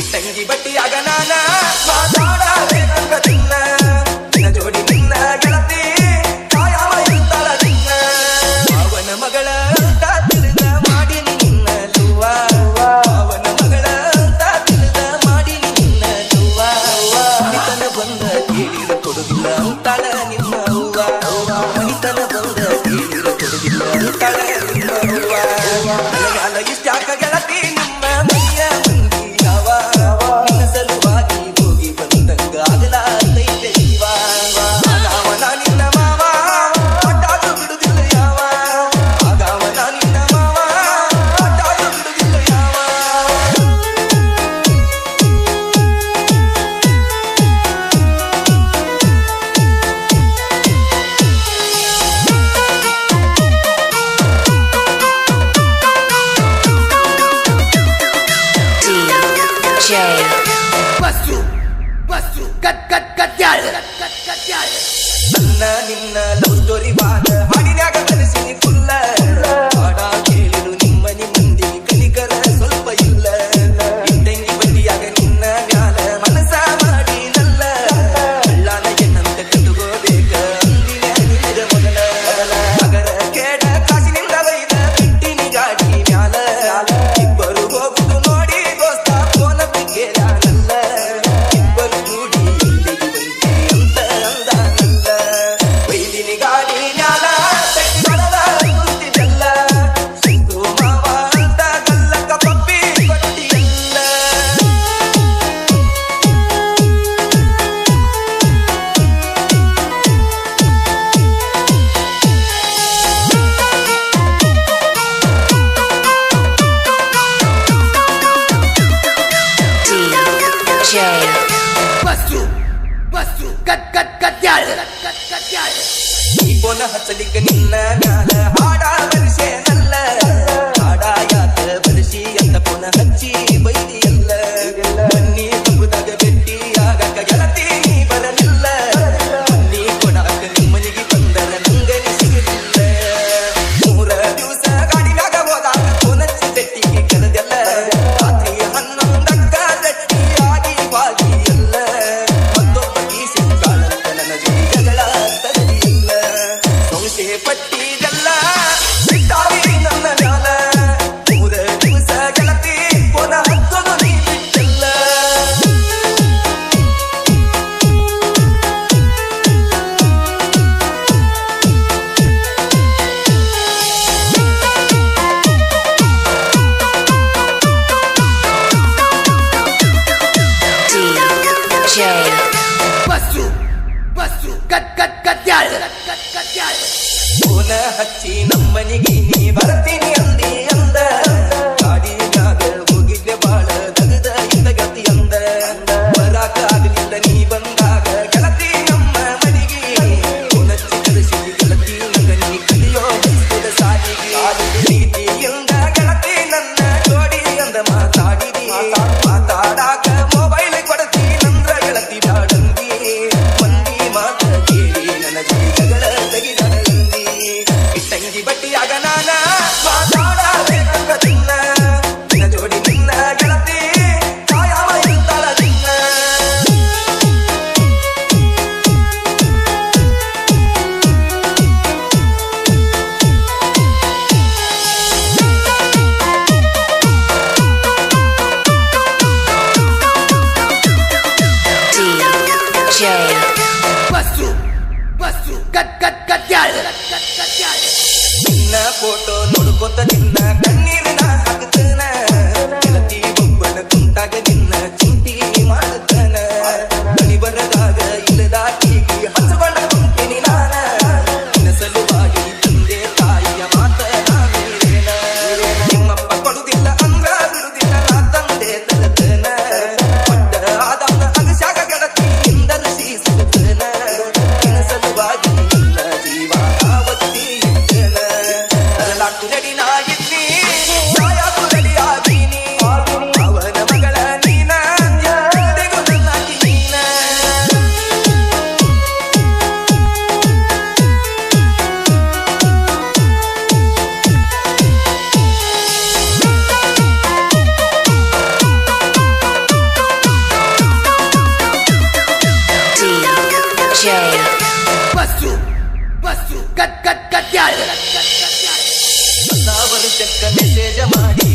ಇಟ್ಟಂಗಿ ಬಟ್ಟಿಯಾಗ ನಾನ ಮಾತಾಡಬೇಕಂತ ತಿನ್ನ ನಿನ್ನ ಜೋಡಿ ನಿನ್ನ ಗೆಳತಿ ಕಾಯಮ ಇರ್ತಾಳ ನಿನ್ನ ಅವನ ಮಗಳ ಅಂತ ತಿಳಿದ ಮಾಡಿನಿ ನಿನ್ನ ಲುವ್ವ ಅವನ ಮಗಳ ಅಂತ ತಿಳಿದ ಮಾಡಿನಿ ನಿನ್ನ ಲುವ್ವ ಮನಿತನ ಬಂದ ಕೇಳಿದ ಕೊಡುದಿಲ್ಲ ಅಂತಾಳ ನಿಮ್ಮ ಅವ್ವ ಮನಿತನ ಬಂದ ಕೇಳಿದ ಕೊಡುದಿಲ್ಲ ಅಂತಾಳ ನಿಮ್ಮ ಅವ್ವ ನನಗಾಲ ಇಷ್ಟಾಕ ಗೆಳತಿ ನಿಮ್ಮ ಮನೆಯ ಮಂದಿ ಯಾವ ನಿನ್ನ ಸಲುವಾಗಿ ಹೋಗಿ ಬಂದಂಗ ಆಗಲಾತೈತೆ ಜೀವ ಆಗಾವನ ನಿನ್ನ ಮಾವ ಅಡ್ಡಾದು ಬಿಡುದಿಲ್ಲ ಯಾವ ಆಗಾವನ ನಿನ್ನ ಮಾವ ಅಡ್ಡಾದು ಬಿಡುದಿಲ್ಲ ಯಾವ ನನ್ನ ನಿನ್ನ ಲವ್ ಸ್ಟೋರಿ ಬಾದ ಹಾಡಿನ್ಯಾಗ ಕಲಿಸಿನಿ ಫುಲ್ಲ ಹಾಡ ಕೇಳಿರು ನಿಮ್ಮನಿ ಮಂದಿ ಕಲಿಕರ ಸ್ವಲ್ಪ ಇಲ್ಲ ಇಟ್ಟಂಗಿ ಬಟ್ಟಿಯಾಗ ನಿನ್ನ ಮ್ಯಾಲ ಮನಸ ಮಾಡಿ ನಲ್ಲ ಕಳ್ಳಾನ ಎನ್ನಂತ ಕಟ್ಟುಗೋಬೇಕ ಅಂದಿನ ನಿನಗ ಮೊದಲ ಮಗರ ಕೇಡ ಕಾಸಿನಿಂದ ಬೈದ ಬಿಟ್ಟಿನಿ ಗಾಡಿ ಮ್ಯಾಲ ಇಬ್ಬರು ಹೋಗುದು ನೋಡಿ ದೋಸ್ತ ಫೋನ ಬಿಗ್ಗೆಲ್ಲ ಇಬ್ಬರು ಕೂಡಿ ಇಲ್ಲಿಗೆ ಬಂದಿ ಅಂತ ಅಂದಾನಲ್ಲ ಬೈದಿನಿ ಗಾಡಿ ಮ್ಯಾಲ ತಟ್ಟಿ ಬಡದ ಕುಂತಿದ್ದಲ್ಲ ಸಿದ್ದು ಮಾವ ಅಂತ ಗಲ್ಲಕ್ಕ ಪಪ್ಪಿ ಕೊಟ್ಟಿಯಲ್ಲ ಈ ಪೋನ ಹಚ್ಚಲಿಕ್ಕೆ ನಿನ್ನ ಮ್ಯಾಲ ಹಾಡ ಬರಿಸೆ ನಲ್ಲ ಹಾಡ ಯಾತ ಬರಿಸಿ ಅಂತ ಪೋನ ಹಚ್ಚಿ ಬೈದಿಯಲ್ಲ ಬನ್ನಿ ತುಂಬುದಾಗ ಭೇಟಿ ಆಗಕ ಗೆಳತಿ ನೀ ಬರಲಿಲ್ಲ ಬನ್ನಿ ಕೊಡಾಕ ನಿಮ್ಮನಿಗೆ ಬಂದರ ನಂಗನಿ ಸಿಗಲಿಲ್ಲ 3 ದಿವಸ ಗಾಡಿ ಮ್ಯಾಗ ಹೋದಾಗ ಫೋನ್ ಹಚ್ಚಿ ಬೆಟ್ಟಿಗೆ ಕರೆದೆಲ್ಲ ರಾತ್ರಿ 11ಕ್ಕ ಗಟ್ಟಿ ಆಗಿ ಬಾಗಿ ಎಲ್ಲ ಮತ್ತೊಬ್ಬಕಿ ಸಿಕ್ಕಾಳಂತ ನನ್ನ ಜೊತೆ ಜಗಳ ತಗಲಿಲ್ಲ ಸಂಶಯ ಪಟ್ಟಿದೆಲ್ಲ ಬಿಟ್ಟಾಗಿ ನನ್ನ ಮ್ಯಾಲ 3 ದಿವಸ ಗೆಳತಿ ಫೋನ ಹಚ್ಚೋದು ನೀ ಬಿಟ್ಟಲ್ಲ ಫೋನ ಹಚ್ಚಿ ನಮ್ಮನಿಗೆ ನೀ ಬರ್ತೀನಿ ಅಂದಿ ಅಂದ ಗಾಡಿ ಮ್ಯಾಗ ಹೋಗಿದ್ದೆ ಬಾಳ ತಗದ ಇಂದ ಗತಿ ಅಂದ ಬರಾಕ ಆಗಲಿಲ್ಲ ನೀ ಬಂದಾಗ ಗೆಳತಿ ನಮ್ಮ ಮನೆಗೆ ಫೋನ್ ಹಚ್ಚಿ ಕಳಿಸಿ ಗೆಳತಿ ನಂಗ ನೀ ಕಲಿಯೋ ಬಯಸಿದ ಸಾಲಿಗೆ ಪ್ರೀತಿಯಿಂದ ಗೆಳತಿ ನನ್ನ ಜೋಡಿ ಅಂದ ಮಾತಾಡಿದಿ ಮಾತಾಡಾಕ ಮೊಬೈಲ್ ಕೊಡತಿ ನಂದ್ರ ಗೆಳತಿ ಬ್ಯಾಡಂದಿ ಮಂದಿ ಮಾತ ಕೇಳಿ ನನ್ನ ಜೊತೆ ಜಗಳ ತೆಗಿದಂದಿ ಇಟ್ಟಂಗಿ ಬಟ್ಟಿಯಾಗ ನಾನ ಮಾತಾಡಬೇಕಂತ ತಿನ್ನ ನಿನ್ನ ಜೋಡಿ ನಿನ್ನ ಗೆಳತಿ ಕಾಯಮ ಇರ್ತಾಳ ನಿನ್ನ ನಿನ್ನ ಫೋಟೋ ನೋಡ್ಕೊತ ನಿನ್ನ ಕಣ್ಣೀರಿನ ಹಾಕ್ತನ ಗೆಳತಿ ಒಬ್ಬನ ಕುಂತಾಗ ನಿನ್ನ ಚಿಂತಿ ಮಾಡ್ತನ ಮನಿ ಬರದಾಗ ಇಲ್ಲದಾಕಿಗೆ ಹಚ್ಚಕೊಂಡ ಕುಂತೀನಿ ನಾನ ನಿನ್ನ ಸಲುವಾಗಿ ತಂದೆ ತಾಯಿಯ ಮಾತ ನಾವೇನ ನಿಮ್ಮಪ್ಪ ಕೊಡುದಿಲ್ಲ ಅಂದ್ರ ಬಿಡುದಿಲ್ಲ ನಾ ತಂದೆ ತಲತನ ಪಟ್ಟ ಆದವನ ಅಗಸ್ಯಾಗ ಗೆಳತಿ ಇಂದರ್ಸಿ ಸುತ್ತನ ನಿನ್ನ ಸಲುವಾಗಿ ಇಲ್ಲ ಜೀವ ಆವತ್ತಿ ಇಟ್ಟನ ತರಲಾಕು ನಡಿ ನಾ ಇದ್ನಿ bus bus cut cut cut ಯಾರು ವರ್ಷಕ್ಕ ಮೆಸೇಜ ಮಾಡಿ